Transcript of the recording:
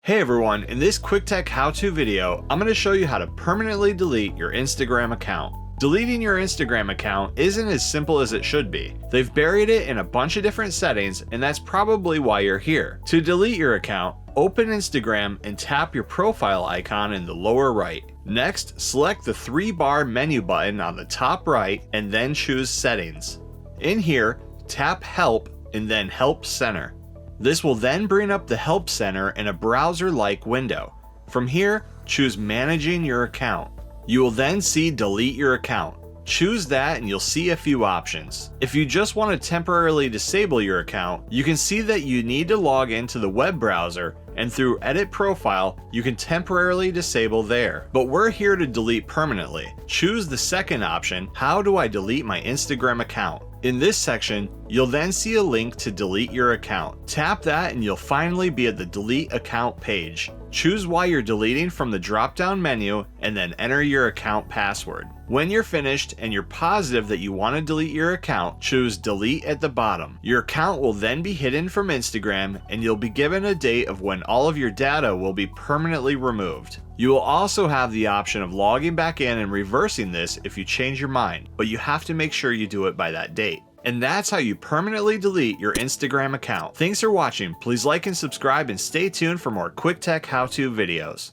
Hey everyone, in this quick tech how-to video, I'm going to show you how to permanently delete your Instagram account. Deleting your Instagram account isn't as simple as it should be. They've buried it in a bunch of different settings, and that's probably why you're here. To delete your account, open Instagram and tap your profile icon in the lower right. Next, select the 3-bar menu button on the top right and then choose Settings. In here, tap Help and then Help Center. This will then bring up the Help Center in a browser-like window. From here, choose Managing your account. You will then see Delete your account. Choose that and you'll see a few options. If you just want to temporarily disable your account, you can see that you need to log into the web browser, and through Edit Profile, you can temporarily disable there. But we're here to delete permanently. Choose the second option, How do I delete my Instagram account? In this section, you'll then see a link to delete your account. Tap that and you'll finally be at the Delete Account page. Choose why you're deleting from the drop-down menu and then enter your account password. When you're finished and you're positive that you want to delete your account, choose Delete at the bottom. Your account will then be hidden from Instagram and you'll be given a date of when all of your data will be permanently removed. You will also have the option of logging back in and reversing this if you change your mind, but you have to make sure you do it by that date. And that's how you permanently delete your Instagram account. Thanks for watching. Please like and subscribe and stay tuned for more quick tech how-to videos.